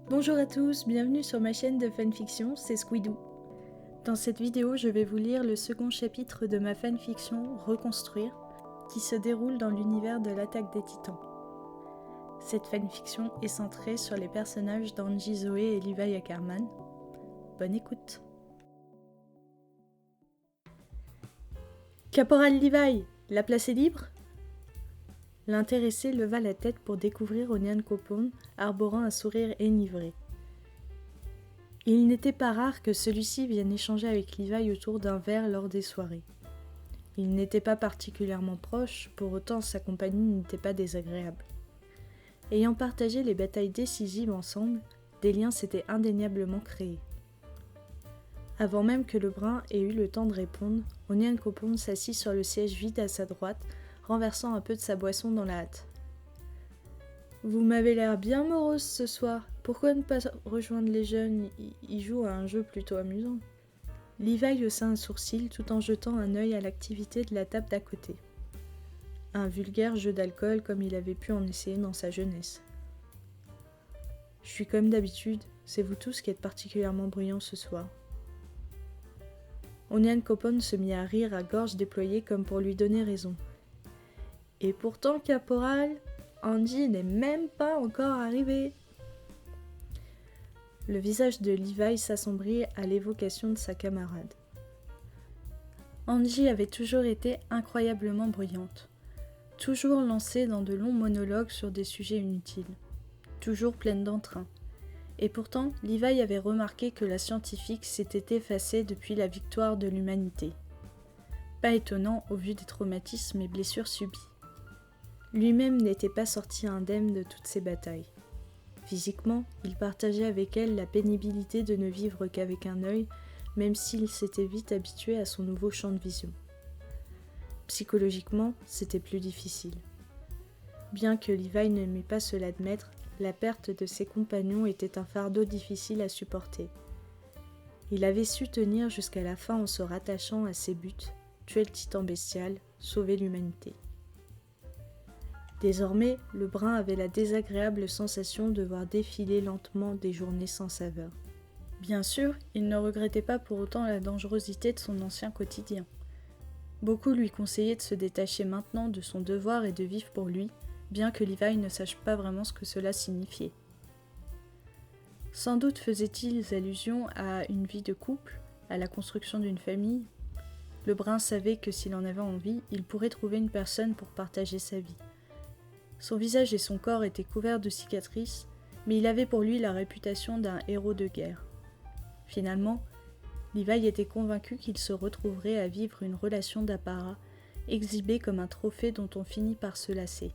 Bonjour à tous, bienvenue sur ma chaîne de fanfiction, c'est Squidoo. Dans cette vidéo, je vais vous lire le second chapitre de ma fanfiction Reconstruire, qui se déroule dans l'univers de l'attaque des titans. Cette fanfiction est centrée sur les personnages d'Angie Zoé et Levi Ackerman. Bonne écoute. Caporal Levi, la place est libre ? L'intéressé leva la tête pour découvrir Onion Copon arborant un sourire énivré. Il n'était pas rare que celui-ci vienne échanger avec Levi autour d'un verre lors des soirées. Ils n'étaient pas particulièrement proches, pour autant sa compagnie n'était pas désagréable. Ayant partagé les batailles décisives ensemble, des liens s'étaient indéniablement créés. Avant même que le brun ait eu le temps de répondre, Onion Copon s'assit sur le siège vide à sa droite, renversant un peu de sa boisson dans la hâte. « Vous m'avez l'air bien morose ce soir. Pourquoi ne pas rejoindre les jeunes ? Ils jouent à un jeu plutôt amusant. » Levi haussa un sourcil tout en jetant un œil à l'activité de la table d'à côté. Un vulgaire jeu d'alcool comme il avait pu en essayer dans sa jeunesse. « Je suis comme d'habitude, c'est vous tous qui êtes particulièrement bruyants ce soir. » Onion Copon se mit à rire à gorge déployée comme pour lui donner raison. Et pourtant, caporal, Angie n'est même pas encore arrivée. Le visage de Levi s'assombrit à l'évocation de sa camarade. Angie avait toujours été incroyablement bruyante, toujours lancée dans de longs monologues sur des sujets inutiles, toujours pleine d'entrain. Et pourtant, Levi avait remarqué que la scientifique s'était effacée depuis la victoire de l'humanité. Pas étonnant au vu des traumatismes et blessures subies. Lui-même n'était pas sorti indemne de toutes ces batailles. Physiquement, il partageait avec elle la pénibilité de ne vivre qu'avec un œil, même s'il s'était vite habitué à son nouveau champ de vision. Psychologiquement, c'était plus difficile. Bien que Levi n'aimait pas se l'admettre, la perte de ses compagnons était un fardeau difficile à supporter. Il avait su tenir jusqu'à la fin en se rattachant à ses buts, tuer le titan bestial, sauver l'humanité. Désormais, le brun avait la désagréable sensation de voir défiler lentement des journées sans saveur. Bien sûr, il ne regrettait pas pour autant la dangerosité de son ancien quotidien. Beaucoup lui conseillaient de se détacher maintenant de son devoir et de vivre pour lui, bien que Levi ne sache pas vraiment ce que cela signifiait. Sans doute faisaient-ils allusion à une vie de couple, à la construction d'une famille. Le brun savait que s'il en avait envie, il pourrait trouver une personne pour partager sa vie. Son visage et son corps étaient couverts de cicatrices, mais il avait pour lui la réputation d'un héros de guerre. Finalement, Levi était convaincu qu'il se retrouverait à vivre une relation d'apparat, exhibée comme un trophée dont on finit par se lasser.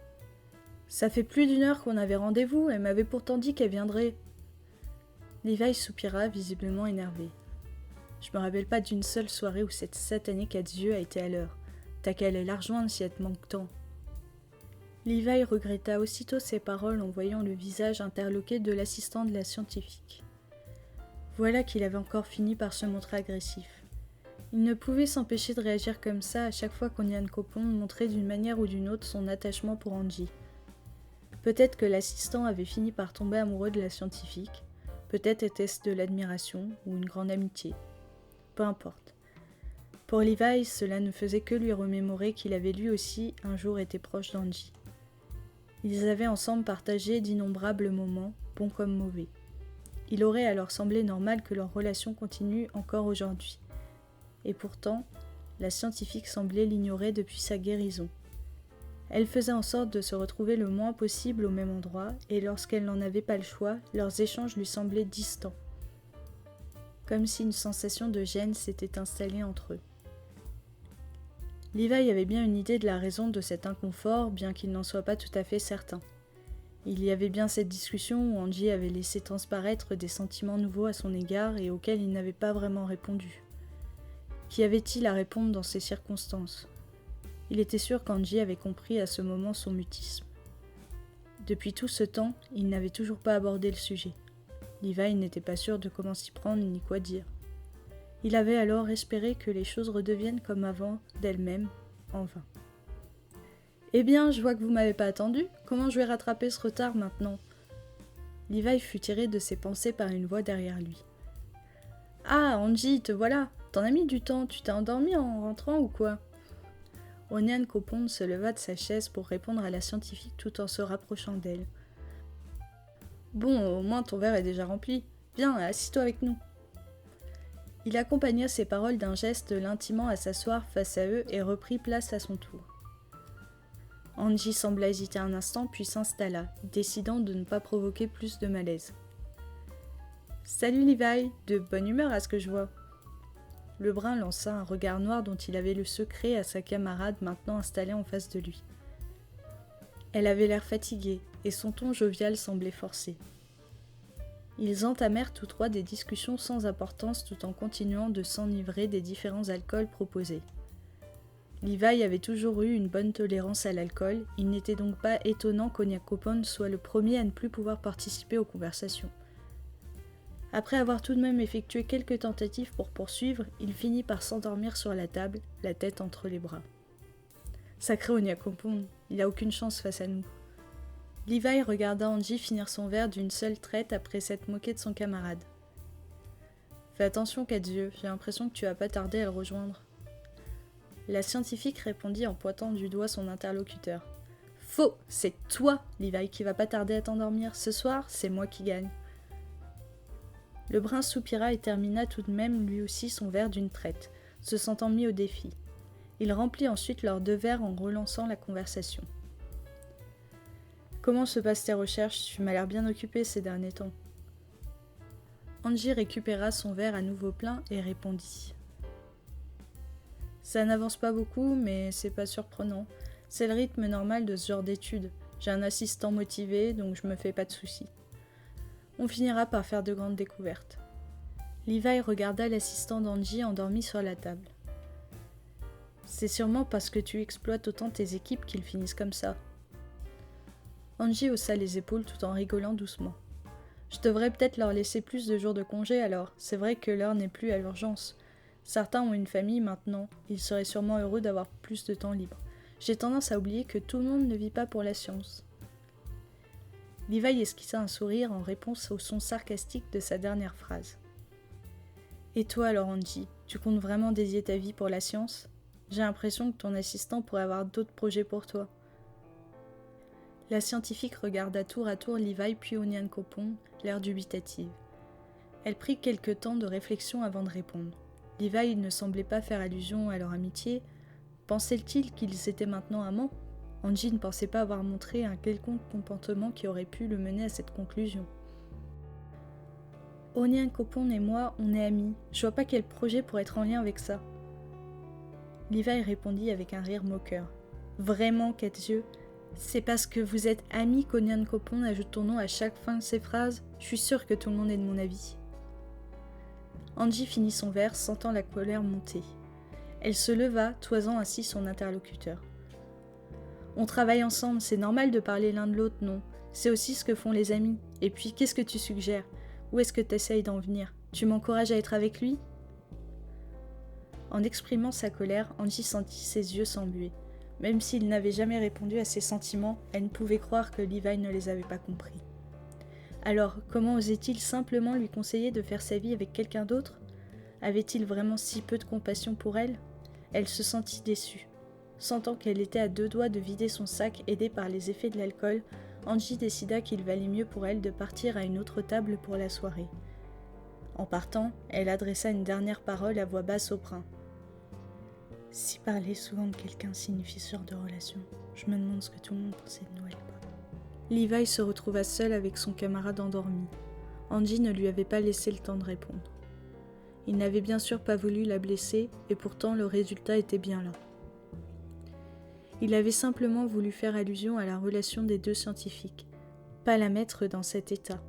« Ça fait plus d'une heure qu'on avait rendez-vous, elle m'avait pourtant dit qu'elle viendrait. » Levi soupira, visiblement énervé. « Je me rappelle pas d'une seule soirée où cette satanée quatre-yeux a été à l'heure. T'as qu'à aller la rejoindre si elle te manque tant. » Levi regretta aussitôt ses paroles en voyant le visage interloqué de l'assistant de la scientifique. Voilà qu'il avait encore fini par se montrer agressif. Il ne pouvait s'empêcher de réagir comme ça à chaque fois qu'Onion Copon montrait d'une manière ou d'une autre son attachement pour Angie. Peut-être que l'assistant avait fini par tomber amoureux de la scientifique, peut-être était-ce de l'admiration ou une grande amitié. Peu importe. Pour Levi, cela ne faisait que lui remémorer qu'il avait lui aussi un jour été proche d'Angie. Ils avaient ensemble partagé d'innombrables moments, bons comme mauvais. Il aurait alors semblé normal que leur relation continue encore aujourd'hui. Et pourtant, la scientifique semblait l'ignorer depuis sa guérison. Elle faisait en sorte de se retrouver le moins possible au même endroit, et lorsqu'elle n'en avait pas le choix, leurs échanges lui semblaient distants. Comme si une sensation de gêne s'était installée entre eux. Levi avait bien une idée de la raison de cet inconfort, bien qu'il n'en soit pas tout à fait certain. Il y avait bien cette discussion où Angie avait laissé transparaître des sentiments nouveaux à son égard et auxquels il n'avait pas vraiment répondu. Qu'y avait-il à répondre dans ces circonstances ? Il était sûr qu'Angie avait compris à ce moment son mutisme. Depuis tout ce temps, il n'avait toujours pas abordé le sujet. Levi n'était pas sûr de comment s'y prendre ni quoi dire. Il avait alors espéré que les choses redeviennent comme avant d'elles-mêmes, en vain. « Eh bien, je vois que vous m'avez pas attendu. Comment je vais rattraper ce retard maintenant ?» Levi fut tiré de ses pensées par une voix derrière lui. « Ah, Angie, te voilà! T'en as mis du temps, tu t'es endormi en rentrant ou quoi ?» Onian Copon se leva de sa chaise pour répondre à la scientifique tout en se rapprochant d'elle. « Bon, au moins ton verre est déjà rempli. Viens, assis-toi avec nous. » Il accompagna ces paroles d'un geste l'intimant à s'asseoir face à eux et reprit place à son tour. Angie sembla hésiter un instant puis s'installa, décidant de ne pas provoquer plus de malaise. « Salut Levi, de bonne humeur à ce que je vois. » Le brun lança un regard noir dont il avait le secret à sa camarade maintenant installée en face de lui. Elle avait l'air fatiguée et son ton jovial semblait forcé. Ils entamèrent tous trois des discussions sans importance tout en continuant de s'enivrer des différents alcools proposés. Levi avait toujours eu une bonne tolérance à l'alcool, il n'était donc pas étonnant qu'Onia Copon soit le premier à ne plus pouvoir participer aux conversations. Après avoir tout de même effectué quelques tentatives pour poursuivre, il finit par s'endormir sur la table, la tête entre les bras. Sacré Onia Copon, il a aucune chance face à nous. Levi regarda Angie finir son verre d'une seule traite après s'être moqué de son camarade. Fais attention, Cadzieux, j'ai l'impression que tu vas pas tarder à le rejoindre. La scientifique répondit en pointant du doigt son interlocuteur. Faux, c'est toi, Levi, qui va pas tarder à t'endormir. Ce soir, c'est moi qui gagne. Le brun soupira et termina tout de même lui aussi son verre d'une traite, se sentant mis au défi. Il remplit ensuite leurs deux verres en relançant la conversation. Comment se passent tes recherches? Tu m'as l'air bien occupé ces derniers temps. Angie récupéra son verre à nouveau plein et répondit. Ça n'avance pas beaucoup, mais c'est pas surprenant. C'est le rythme normal de ce genre d'études. J'ai un assistant motivé, donc je me fais pas de soucis. On finira par faire de grandes découvertes. Levi regarda l'assistant d'Angie endormi sur la table. C'est sûrement parce que tu exploites autant tes équipes qu'ils finissent comme ça. Angie haussa les épaules tout en rigolant doucement. Je devrais peut-être leur laisser plus de jours de congé alors, c'est vrai que l'heure n'est plus à l'urgence. Certains ont une famille maintenant, ils seraient sûrement heureux d'avoir plus de temps libre. J'ai tendance à oublier que tout le monde ne vit pas pour la science. Levi esquissa un sourire en réponse au son sarcastique de sa dernière phrase. Et toi alors Angie, tu comptes vraiment dédier ta vie pour la science? J'ai l'impression que ton assistant pourrait avoir d'autres projets pour toi. La scientifique regarda tour à tour Levi puis Onian Copon, l'air dubitative. Elle prit quelque temps de réflexion avant de répondre. Levi ne semblait pas faire allusion à leur amitié. Pensait-il qu'ils étaient maintenant amants? Angie ne pensait pas avoir montré un quelconque comportement qui aurait pu le mener à cette conclusion. Onian Copon et moi, on est amis. Je vois pas quel projet pourrait être en lien avec ça. Levi répondit avec un rire moqueur. Vraiment, Cadzieux? C'est parce que vous êtes amis qu'Onian Copon ajoute ton nom à chaque fin de ses phrases? Je suis sûre que tout le monde est de mon avis. Angie finit son verre, sentant la colère monter. Elle se leva, toisant ainsi son interlocuteur. On travaille ensemble, c'est normal de parler l'un de l'autre, non? C'est aussi ce que font les amis. Et puis, qu'est-ce que tu suggères? Où est-ce que tu essayes d'en venir? Tu m'encourages à être avec lui? En exprimant sa colère, Angie sentit ses yeux s'embuer. Même s'il n'avait jamais répondu à ses sentiments, elle ne pouvait croire que Levi ne les avait pas compris. Alors, comment osait-il simplement lui conseiller de faire sa vie avec quelqu'un d'autre? Avait-il vraiment si peu de compassion pour elle? Elle se sentit déçue. Sentant qu'elle était à deux doigts de vider son sac aidée par les effets de l'alcool, Angie décida qu'il valait mieux pour elle de partir à une autre table pour la soirée. En partant, elle adressa une dernière parole à voix basse au brun. Si parler souvent de quelqu'un signifie ce genre de relation, je me demande ce que tout le monde pensait de nous à l'époque. Levi se retrouva seul avec son camarade endormi. Angie ne lui avait pas laissé le temps de répondre. Il n'avait bien sûr pas voulu la blesser, et pourtant le résultat était bien là. Il avait simplement voulu faire allusion à la relation des deux scientifiques, pas la mettre dans cet état.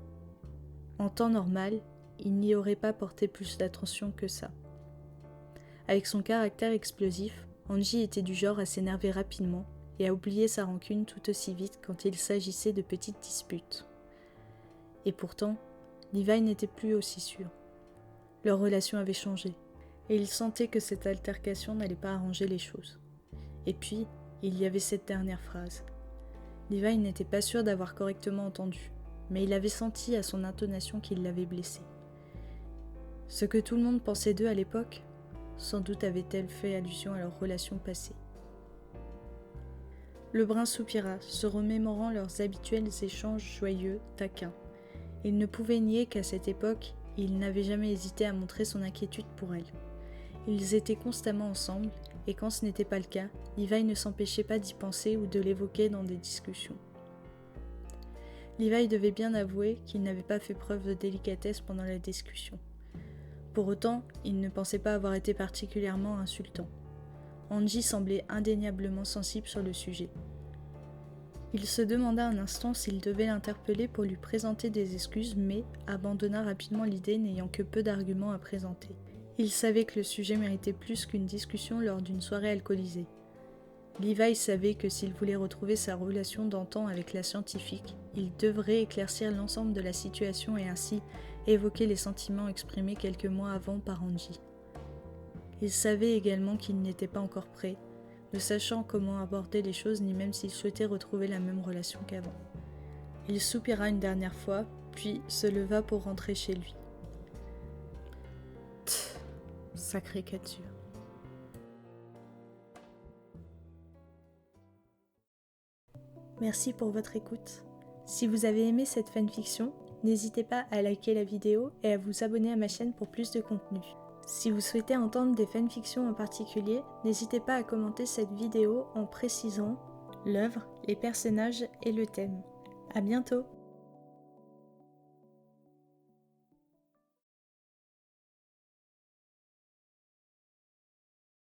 En temps normal, il n'y aurait pas porté plus d'attention que ça. Avec son caractère explosif, Angie était du genre à s'énerver rapidement et à oublier sa rancune tout aussi vite quand il s'agissait de petites disputes. Et pourtant, Levi n'était plus aussi sûr. Leur relation avait changé, et il sentait que cette altercation n'allait pas arranger les choses. Et puis, il y avait cette dernière phrase. Levi n'était pas sûr d'avoir correctement entendu, mais il avait senti à son intonation qu'il l'avait blessée. Ce que tout le monde pensait d'eux à l'époque, sans doute avait-elle fait allusion à leur relation passée. Lebrun soupira, se remémorant leurs habituels échanges joyeux, taquins. Il ne pouvait nier qu'à cette époque, il n'avait jamais hésité à montrer son inquiétude pour elle. Ils étaient constamment ensemble, et quand ce n'était pas le cas, Levi ne s'empêchait pas d'y penser ou de l'évoquer dans des discussions. Levi devait bien avouer qu'il n'avait pas fait preuve de délicatesse pendant la discussion. Pour autant, il ne pensait pas avoir été particulièrement insultant. Angie semblait indéniablement sensible sur le sujet. Il se demanda un instant s'il devait l'interpeller pour lui présenter des excuses, mais abandonna rapidement l'idée, n'ayant que peu d'arguments à présenter. Il savait que le sujet méritait plus qu'une discussion lors d'une soirée alcoolisée. Levi savait que s'il voulait retrouver sa relation d'antan avec la scientifique, il devrait éclaircir l'ensemble de la situation et ainsi évoquer les sentiments exprimés quelques mois avant par Angie. Il savait également qu'il n'était pas encore prêt, ne sachant comment aborder les choses ni même s'il souhaitait retrouver la même relation qu'avant. Il soupira une dernière fois, puis se leva pour rentrer chez lui. Sacré cature. Merci pour votre écoute. Si vous avez aimé cette fanfiction, n'hésitez pas à liker la vidéo et à vous abonner à ma chaîne pour plus de contenu. Si vous souhaitez entendre des fanfictions en particulier, n'hésitez pas à commenter cette vidéo en précisant l'œuvre, les personnages et le thème. À bientôt!